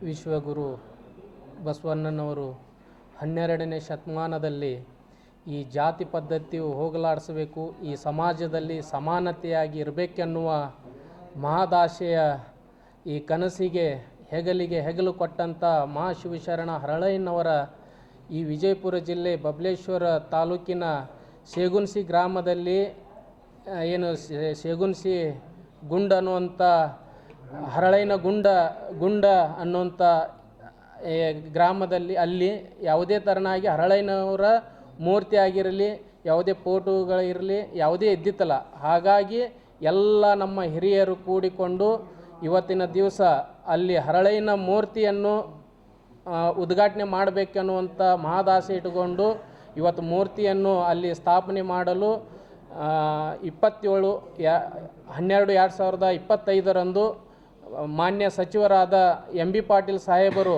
ವಿಶ್ವಗುರು ಬಸವಣ್ಣನವರು 12ನೇ ಶತಮಾನದಲ್ಲಿ ಈ ಜಾತಿ ಪದ್ಧತಿಯು ಹೋಗಲಾಡಿಸಬೇಕು, ಈ ಸಮಾಜದಲ್ಲಿ ಸಮಾನತೆಯಾಗಿ ಇರಬೇಕೆನ್ನುವ ಮಹದಾಶೆಯ ಈ ಕನಸಿಗೆ ಹೆಗಲಿಗೆ ಹೆಗಲು ಕೊಟ್ಟಂಥ ಮಹಾಶಿವಶರಣ ಹರಳಯ್ಯನವರ ಈ ವಿಜಯಪುರ ಜಿಲ್ಲೆ ಬಬಲೇಶ್ವರ ತಾಲೂಕಿನ ಶೇಗುನ್ಸಿ ಗ್ರಾಮದಲ್ಲಿ ಏನು ಶೇಗುನ್ಸಿ ಗುಂಡ ಅನ್ನುವಂಥ ಹರಳಯ್ಯನ ಗುಂಡ ಅನ್ನುವಂಥ ಗ್ರಾಮದಲ್ಲಿ ಅಲ್ಲಿ ಯಾವುದೇ ಥರನಾಗಿ ಹರಳಯ್ಯನವರ ಮೂರ್ತಿ ಆಗಿರಲಿ, ಯಾವುದೇ ಫೋಟೋಗಳಿರಲಿ, ಯಾವುದೇ ಇದ್ದಿತ್ತಲ್ಲ. ಹಾಗಾಗಿ ಎಲ್ಲ ನಮ್ಮ ಹಿರಿಯರು ಕೂಡಿಕೊಂಡು ಇವತ್ತಿನ ದಿವಸ ಅಲ್ಲಿ ಹರಳಯ್ಯನ ಮೂರ್ತಿಯನ್ನು ಉದ್ಘಾಟನೆ ಮಾಡಬೇಕನ್ನುವಂಥ ಮಹದಾಸೆ ಇಟ್ಟುಕೊಂಡು ಇವತ್ತು ಮೂರ್ತಿಯನ್ನು ಅಲ್ಲಿ ಸ್ಥಾಪನೆ ಮಾಡಲು 27/12/2025 ಮಾನ್ಯ ಸಚಿವರಾದ ಎಂ ಬಿ ಪಾಟೀಲ್ ಸಾಹೇಬರು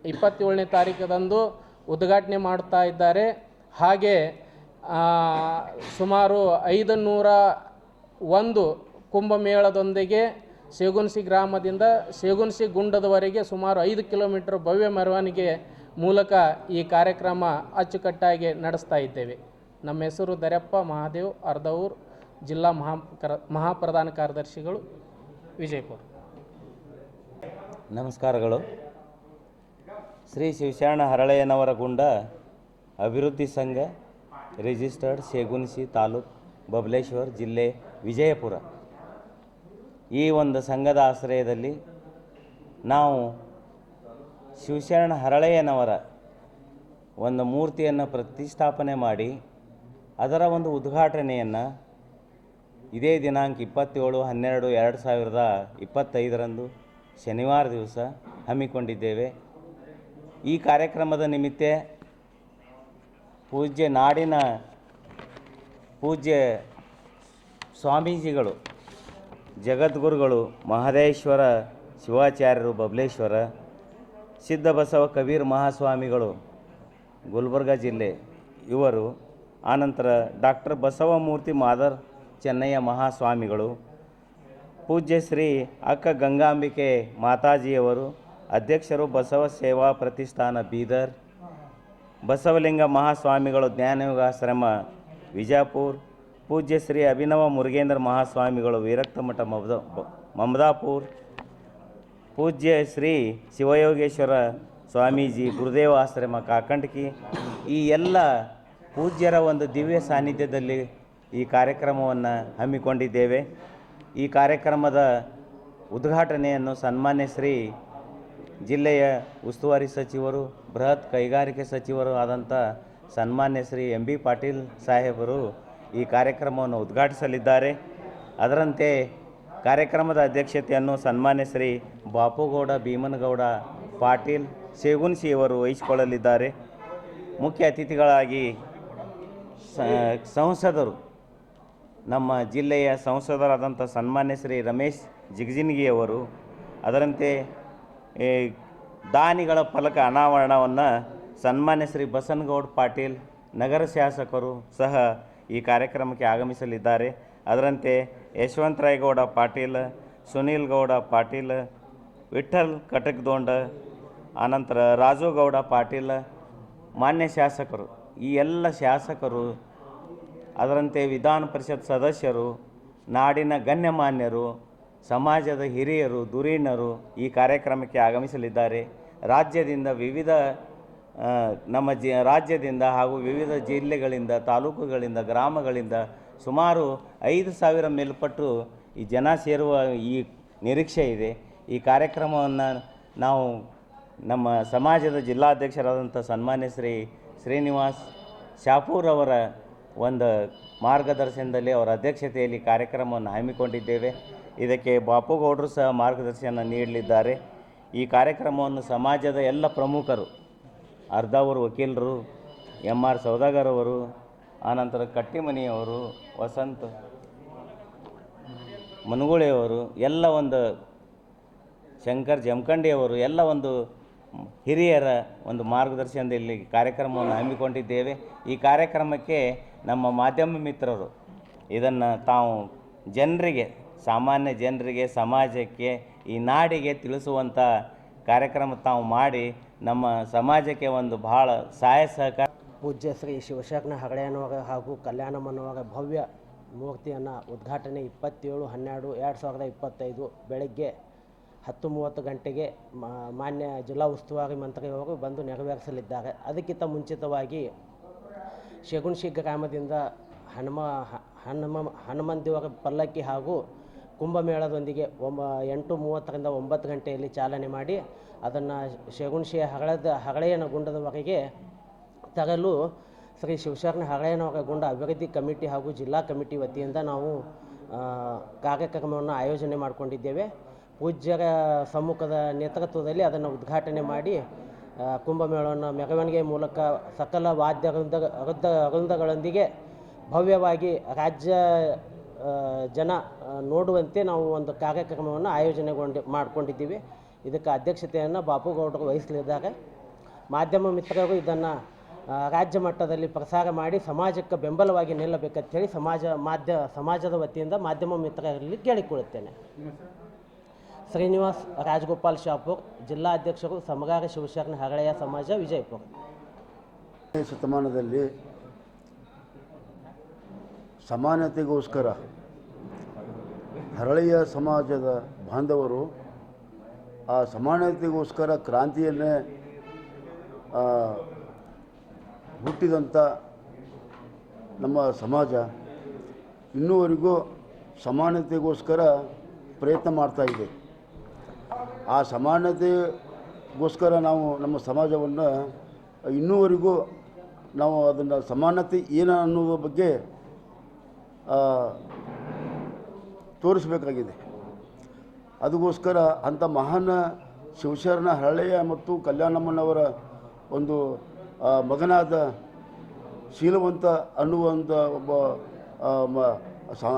27ನೇ ತಾರೀಕದಂದು ಉದ್ಘಾಟನೆ ಮಾಡ್ತಾ ಇದ್ದಾರೆ. ಹಾಗೆ ಸುಮಾರು 501 ಕುಂಭಮೇಳದೊಂದಿಗೆ ಶೇಗುನ್ಸಿ ಗ್ರಾಮದಿಂದ ಶೇಗುನ್ಸಿ ಗುಂಡದವರೆಗೆ ಸುಮಾರು 5 ಕಿಲೋಮೀಟರ್ ಭವ್ಯ ಮೆರವಣಿಗೆ ಮೂಲಕ ಈ ಕಾರ್ಯಕ್ರಮ ಅಚ್ಚುಕಟ್ಟಾಗಿ ನಡೆಸ್ತಾ ಇದ್ದೇವೆ. ನಮ್ಮ ಹೆಸರು ದರ್ಯಪ್ಪ ಮಹಾದೇವ್ ಅರ್ಧವೂರ್, ಜಿಲ್ಲಾ ಮಹಾಪ್ರಧಾನ ಕಾರ್ಯದರ್ಶಿಗಳು, ವಿಜಯಪುರ. ನಮಸ್ಕಾರಗಳು. ಶ್ರೀ ಶಿವಶರಣ ಹರಳಯ್ಯನವರ ಗುಂಡ ಅಭಿವೃದ್ಧಿ ಸಂಘ ರಿಜಿಸ್ಟರ್ಡ್, ಶೇಗುನ್ಸಿ ತಾಲೂಕು, ಬಬಲೇಶ್ವರ ಜಿಲ್ಲೆ, ವಿಜಯಪುರ. ಈ ಒಂದು ಸಂಘದ ಆಶ್ರಯದಲ್ಲಿ ನಾವು ಶಿವಶರಣ ಹರಳಯ್ಯನವರ ಒಂದು ಮೂರ್ತಿಯನ್ನು ಪ್ರತಿಷ್ಠಾಪನೆ ಮಾಡಿ ಅದರ ಒಂದು ಉದ್ಘಾಟನೆಯನ್ನು ಇದೇ ದಿನಾಂಕ 27/12/2025 ಶನಿವಾರ ದಿವಸ ಹಮ್ಮಿಕೊಂಡಿದ್ದೇವೆ. ಈ ಕಾರ್ಯಕ್ರಮದ ನಿಮಿತ್ತ ನಾಡಿನ ಪೂಜ್ಯ ಸ್ವಾಮೀಜಿಗಳು, ಜಗದ್ಗುರುಗಳು ಮಹದೇಶ್ವರ ಶಿವಾಚಾರ್ಯರು ಬಬಲೇಶ್ವರ, ಸಿದ್ಧಬಸವ ಕಬೀರ್ ಮಹಾಸ್ವಾಮಿಗಳು ಗುಲ್ಬರ್ಗ ಜಿಲ್ಲೆ ಇವರು, ಆನಂತರ ಡಾಕ್ಟರ್ ಬಸವಮೂರ್ತಿ ಮಾದರ್ ಚೆನ್ನಯ್ಯ ಮಹಾಸ್ವಾಮಿಗಳು, ಪೂಜ್ಯ ಶ್ರೀ ಅಕ್ಕ ಗಂಗಾಂಬಿಕೆ ಮಾತಾಜಿಯವರು, ಅಧ್ಯಕ್ಷರು ಬಸವ ಸೇವಾ ಪ್ರತಿಷ್ಠಾನ ಬೀದರ್, ಬಸವಲಿಂಗ ಮಹಾಸ್ವಾಮಿಗಳು ಜ್ಞಾನಯೋಗಾಶ್ರಮ ವಿಜಾಪುರ್, ಪೂಜ್ಯ ಶ್ರೀ ಅಭಿನವ ಮುರುಗೇಂದ್ರ ಮಹಾಸ್ವಾಮಿಗಳು ವಿರಕ್ತಮಠ ಮಮದಾಪುರ್, ಪೂಜ್ಯ ಶ್ರೀ ಶಿವಯೋಗೇಶ್ವರ ಸ್ವಾಮೀಜಿ ಗುರುದೇವ ಆಶ್ರಮ ಕಾಕಂಡ್ಕಿ. ಈ ಎಲ್ಲ ಪೂಜ್ಯರ ಒಂದು ದಿವ್ಯ ಸಾನ್ನಿಧ್ಯದಲ್ಲಿ ಈ ಕಾರ್ಯಕ್ರಮವನ್ನು ಹಮ್ಮಿಕೊಂಡಿದ್ದೇವೆ. ಈ ಕಾರ್ಯಕ್ರಮದ ಉದ್ಘಾಟನೆಯನ್ನು ಸನ್ಮಾನ್ಯ ಶ್ರೀ ಜಿಲ್ಲೆಯ ಉಸ್ತುವಾರಿ ಸಚಿವರು, ಬೃಹತ್ ಕೈಗಾರಿಕೆ ಸಚಿವರು ಆದಂಥ ಸನ್ಮಾನ್ಯ ಶ್ರೀ ಎಂ ಬಿ ಪಾಟೀಲ್ ಸಾಹೇಬರು ಈ ಕಾರ್ಯಕ್ರಮವನ್ನು ಉದ್ಘಾಟಿಸಲಿದ್ದಾರೆ. ಅದರಂತೆ ಕಾರ್ಯಕ್ರಮದ ಅಧ್ಯಕ್ಷತೆಯನ್ನು ಸನ್ಮಾನ್ಯ ಶ್ರೀ ಬಾಪುಗೌಡ ಭೀಮನಗೌಡ ಪಾಟೀಲ್ ಶೇಗುನ್ಸಿಯವರು ವಹಿಸಿಕೊಳ್ಳಲಿದ್ದಾರೆ. ಮುಖ್ಯ ಅತಿಥಿಗಳಾಗಿ ಸಂಸದರು, ನಮ್ಮ ಜಿಲ್ಲೆಯ ಸಂಸದರಾದಂಥ ಸನ್ಮಾನ್ಯ ಶ್ರೀ ರಮೇಶ್ ಜಿಗಜಿಣಗಿಯವರು, ಅದರಂತೆ ದಾನಿಗಳ ಫಲಕ ಅನಾವರಣವನ್ನು ಸನ್ಮಾನ್ಯ ಶ್ರೀ ಬಸನಗೌಡ ಪಾಟೀಲ್ ನಗರ ಶಾಸಕರು ಸಹ ಈ ಕಾರ್ಯಕ್ರಮಕ್ಕೆ ಆಗಮಿಸಲಿದ್ದಾರೆ. ಅದರಂತೆ ಯಶವಂತರಾಯಗೌಡ ಪಾಟೀಲ್, ಸುನೀಲ್ ಗೌಡ ಪಾಟೀಲ್, ವಿಠ್ಠಲ್ ಕಟಕ್ದೊಂಡ, ಆನಂತರ ರಾಜುಗೌಡ ಪಾಟೀಲ್ ಮಾನ್ಯ ಶಾಸಕರು, ಈ ಎಲ್ಲ ಶಾಸಕರು, ಅದರಂತೆ ವಿಧಾನ ಪರಿಷತ್ ಸದಸ್ಯರು, ನಾಡಿನ ಗಣ್ಯಮಾನ್ಯರು, ಸಮಾಜದ ಹಿರಿಯರು, ಧುರೀಣರು ಈ ಕಾರ್ಯಕ್ರಮಕ್ಕೆ ಆಗಮಿಸಲಿದ್ದಾರೆ. ರಾಜ್ಯದಿಂದ ವಿವಿಧ ರಾಜ್ಯದಿಂದ ಹಾಗೂ ವಿವಿಧ ಜಿಲ್ಲೆಗಳಿಂದ, ತಾಲೂಕುಗಳಿಂದ, ಗ್ರಾಮಗಳಿಂದ ಸುಮಾರು 5,000 ಮೇಲ್ಪಟ್ಟು ಈ ಜನ ಸೇರುವ ಈ ನಿರೀಕ್ಷೆ ಇದೆ. ಈ ಕಾರ್ಯಕ್ರಮವನ್ನು ನಾವು ನಮ್ಮ ಸಮಾಜದ ಜಿಲ್ಲಾಧ್ಯಕ್ಷರಾದಂಥ ಸನ್ಮಾನ್ಯ ಶ್ರೀ ಶ್ರೀನಿವಾಸ್ ಶಾಪೂರ್ ಅವರ ಒಂದು ಮಾರ್ಗದರ್ಶನದಲ್ಲಿ, ಅವರ ಅಧ್ಯಕ್ಷತೆಯಲ್ಲಿ ಕಾರ್ಯಕ್ರಮವನ್ನು ಹಮ್ಮಿಕೊಂಡಿದ್ದೇವೆ. ಇದಕ್ಕೆ ಬಾಪುಗೌಡರು ಸಹ ಮಾರ್ಗದರ್ಶನ ನೀಡಲಿದ್ದಾರೆ. ಈ ಕಾರ್ಯಕ್ರಮವನ್ನು ಸಮಾಜದ ಎಲ್ಲ ಪ್ರಮುಖರು, ಅರ್ಧಾವೂರು ವಕೀಲರು, ಎಮ್.ಆರ್. ಸೌದಾಗರ್ ಅವರು, ಆನಂತರ ಕಟ್ಟಿಮನಿಯವರು, ವಸಂತ್ ಮನಗುಳಿಯವರು, ಎಲ್ಲ ಒಂದು ಶಂಕರ್ ಜಮಖಂಡಿಯವರು, ಎಲ್ಲ ಒಂದು ಹಿರಿಯರ ಒಂದು ಮಾರ್ಗದರ್ಶನದಲ್ಲಿ ಕಾರ್ಯಕ್ರಮವನ್ನು ಹಮ್ಮಿಕೊಂಡಿದ್ದೇವೆ. ಈ ಕಾರ್ಯಕ್ರಮಕ್ಕೆ ನಮ್ಮ ಮಾಧ್ಯಮ ಮಿತ್ರರು ಇದನ್ನು ತಾವು ಜನರಿಗೆ, ಸಾಮಾನ್ಯ ಜನರಿಗೆ, ಸಮಾಜಕ್ಕೆ, ಈ ನಾಡಿಗೆ ತಿಳಿಸುವಂಥ ಕಾರ್ಯಕ್ರಮ ತಾವು ಮಾಡಿ ನಮ್ಮ ಸಮಾಜಕ್ಕೆ ಒಂದು ಭಾಳ ಸಹಾಯ ಸಹಕಾರ. ಪೂಜ್ಯ ಶ್ರೀ ಶಿವಶರಣ ಹಗಳೆಯನವರ ಹಾಗೂ ಕಲ್ಯಾಣಮ್ಮನವರ ಭವ್ಯ ಮೂರ್ತಿಯನ್ನು ಉದ್ಘಾಟನೆ 27/12/2025 ಬೆಳಗ್ಗೆ 10:30 ಗಂಟೆಗೆ ಮಾನ್ಯ ಜಿಲ್ಲಾ ಉಸ್ತುವಾರಿ ಮಂತ್ರಿಯವರು ಬಂದು ನೆರವೇರಿಸಲಿದ್ದಾರೆ. ಅದಕ್ಕಿಂತ ಮುಂಚಿತವಾಗಿ ಶೇಗುಣಶಿ ಗ್ರಾಮದಿಂದ ಹನುಮನ್ ದೇವರ ಪಲ್ಲಕ್ಕಿ ಹಾಗೂ ಕುಂಭಮೇಳದೊಂದಿಗೆ 8:30ರಿಂದ 9 ಗಂಟೆಯಲ್ಲಿ ಚಾಲನೆ ಮಾಡಿ ಅದನ್ನು ಶೇಗುಣಶಿಯ ಹಗಳೆಯನ ಗುಂಡದವರೆಗೆ ತರಲು ಶ್ರೀ ಶಿವಶರಣ ಹಗಳೆಯನವರ ಗುಂಡ ಅಭಿವೃದ್ಧಿ ಕಮಿಟಿ ಹಾಗೂ ಜಿಲ್ಲಾ ಕಮಿಟಿ ವತಿಯಿಂದ ನಾವು ಕಾರ್ಯಕ್ರಮವನ್ನು ಆಯೋಜನೆ ಮಾಡಿಕೊಂಡಿದ್ದೇವೆ. ಪೂಜ್ಯರ ಸಮ್ಮುಖದ ನೇತೃತ್ವದಲ್ಲಿ ಅದನ್ನು ಉದ್ಘಾಟನೆ ಮಾಡಿ ಕುಂಭಮೇಳವನ್ನು ಮೆರವಣಿಗೆ ಮೂಲಕ ಸಕಲ ವಾದ್ಯ ವೃಂದಗಳೊಂದಿಗೆ ಭವ್ಯವಾಗಿ ರಾಜ್ಯ ಜನ ನೋಡುವಂತೆ ನಾವು ಒಂದು ಕಾರ್ಯಕ್ರಮವನ್ನು ಮಾಡಿಕೊಂಡಿದ್ದೀವಿ. ಇದಕ್ಕೆ ಅಧ್ಯಕ್ಷತೆಯನ್ನು ಬಾಪುಗೌಡರು ವಹಿಸಲಿದ್ದಾರೆ. ಮಾಧ್ಯಮ ಮಿತ್ರರು ಇದನ್ನು ರಾಜ್ಯ ಮಟ್ಟದಲ್ಲಿ ಪ್ರಸಾರ ಮಾಡಿ ಸಮಾಜಕ್ಕೆ ಬೆಂಬಲವಾಗಿ ನಿಲ್ಲಬೇಕಂತೇಳಿ ಸಮಾಜದ ವತಿಯಿಂದ ಮಾಧ್ಯಮ ಮಿತ್ರರಲ್ಲಿ ಕೇಳಿಕೊಳ್ಳುತ್ತೇನೆ. ಶ್ರೀನಿವಾಸ್ ರಾಜಗೋಪಾಲ್ ಶಾಪುರ್, ಜಿಲ್ಲಾ ಅಧ್ಯಕ್ಷರು, ಸಮಗಾರ ಶಿವಶರಣ ಹಗಳೆಯ ಸಮಾಜ, ವಿಜಯಪುರ. ಶತಮಾನದಲ್ಲಿ ಸಮಾನತೆಗೋಸ್ಕರ ಹರಳೆಯ ಸಮಾಜದ ಬಾಂಧವರು ಆ ಸಮಾನತೆಗೋಸ್ಕರ ಕ್ರಾಂತಿಯನ್ನೇ ಹುಟ್ಟಿದಂಥ ನಮ್ಮ ಸಮಾಜ ಇನ್ನೂವರೆಗೂ ಸಮಾನತೆಗೋಸ್ಕರ ಪ್ರಯತ್ನ ಮಾಡ್ತಾಯಿದೆ. ಆ ಸಮಾನತೆಗೋಸ್ಕರ ನಾವು ನಮ್ಮ ಸಮಾಜವನ್ನು ಇನ್ನೂವರೆಗೂ ನಾವು ಅದನ್ನು ಸಮಾನತೆ ಏನು ಅನ್ನೋದ್ರ ಬಗ್ಗೆ ತೋರಿಸಬೇಕಾಗಿದೆ. ಅದಕ್ಕೋಸ್ಕರ ಅಂಥ ಮಹಾನ್ ಶಿವಶರಣ ಹರಳೆಯ ಮತ್ತು ಕಲ್ಯಾಣಮ್ಮನವರ ಒಂದು ಮಗನಾದ ಶೀಲವಂತ ಅನ್ನುವಂಥ ಒಬ್ಬ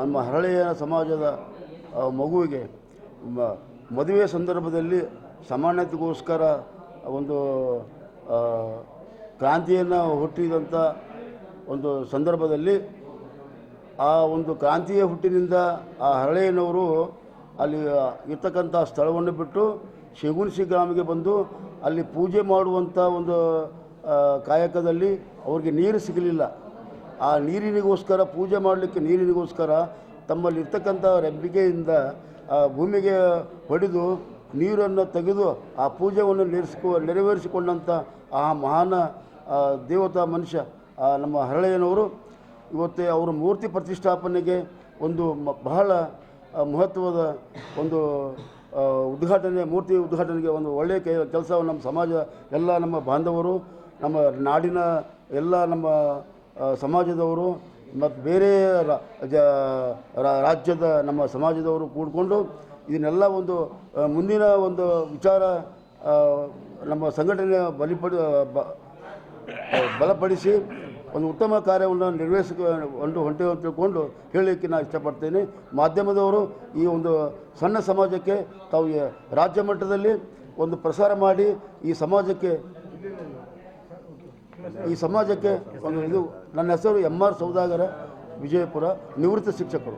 ನಮ್ಮ ಹರಳೆಯ ಸಮಾಜದ ಮಗುವಿಗೆ ಮದುವೆ ಸಂದರ್ಭದಲ್ಲಿ ಸಮಾನತೆಗೋಸ್ಕರ ಒಂದು ಕ್ರಾಂತಿಯನ್ನು ಹುಟ್ಟಿದಂಥ ಒಂದು ಸಂದರ್ಭದಲ್ಲಿ ಆ ಒಂದು ಕ್ರಾಂತಿಯ ಹುಟ್ಟಿನಿಂದ ಆ ಹರಳೆಯನವರು ಅಲ್ಲಿ ಇರ್ತಕ್ಕಂಥ ಸ್ಥಳವನ್ನು ಬಿಟ್ಟು ಶೇಗುಣಶಿ ಗ್ರಾಮಕ್ಕೆ ಬಂದು ಅಲ್ಲಿ ಪೂಜೆ ಮಾಡುವಂಥ ಒಂದು ಕಾಯಕದಲ್ಲಿ ಅವ್ರಿಗೆ ನೀರು ಸಿಗಲಿಲ್ಲ. ಆ ನೀರಿನಿಗೋಸ್ಕರ ಪೂಜೆ ಮಾಡಲಿಕ್ಕೆ ನೀರಿನಿಗೋಸ್ಕರ ತಮ್ಮಲ್ಲಿ ಇರ್ತಕ್ಕಂಥ ರೆಂಬಿಗೆಯಿಂದ ಆ ಭೂಮಿಗೆ ಹೊಡೆದು ನೀರನ್ನು ತೆಗೆದು ಆ ಪೂಜೆಯನ್ನು ನೆರವೇರಿಸಿಕೊಂಡಂಥ ಆ ಮಹಾನ್ ದೇವತಾ ಮನುಷ್ಯ ನಮ್ಮ ಹರಳೆಯನವರು ಇವತ್ತೇ ಅವರ ಮೂರ್ತಿ ಪ್ರತಿಷ್ಠಾಪನೆಗೆ ಒಂದು ಬಹಳ ಮಹತ್ವದ ಒಂದು ಮೂರ್ತಿ ಉದ್ಘಾಟನೆಗೆ ಒಂದು ಒಳ್ಳೆಯ ಕೆಲಸವನ್ನು ನಮ್ಮ ಸಮಾಜ ಎಲ್ಲ ನಮ್ಮ ಬಾಂಧವರು, ನಮ್ಮ ನಾಡಿನ ಎಲ್ಲ ನಮ್ಮ ಸಮಾಜದವರು ಮತ್ತು ಬೇರೆ ರಾಜ್ಯದ ನಮ್ಮ ಸಮಾಜದವರು ಕೂಡಿಕೊಂಡು ಇದನ್ನೆಲ್ಲ ಒಂದು ಮುಂದಿನ ಒಂದು ವಿಚಾರ ನಮ್ಮ ಸಂಘಟನೆ ಬಲಪಡಿಸಿ ಒಂದು ಉತ್ತಮ ಕಾರ್ಯವನ್ನು ಹೊಂಟೇವೆ ಅಂತ ತಿಳ್ಕೊಂಡು ಹೇಳಲಿಕ್ಕೆ ನಾನು ಇಷ್ಟಪಡ್ತೇನೆ. ಮಾಧ್ಯಮದವರು ಈ ಒಂದು ಸಣ್ಣ ಸಮಾಜಕ್ಕೆ ತಾವು ರಾಜ್ಯ ಮಟ್ಟದಲ್ಲಿ ಒಂದು ಪ್ರಸಾರ ಮಾಡಿ ಈ ಸಮಾಜಕ್ಕೆ ಒಂದು ಇದು. ನನ್ನ ಹೆಸರು MR ಸೌದಾಗರ, ವಿಜಯಪುರ, ನಿವೃತ್ತ ಶಿಕ್ಷಕರು.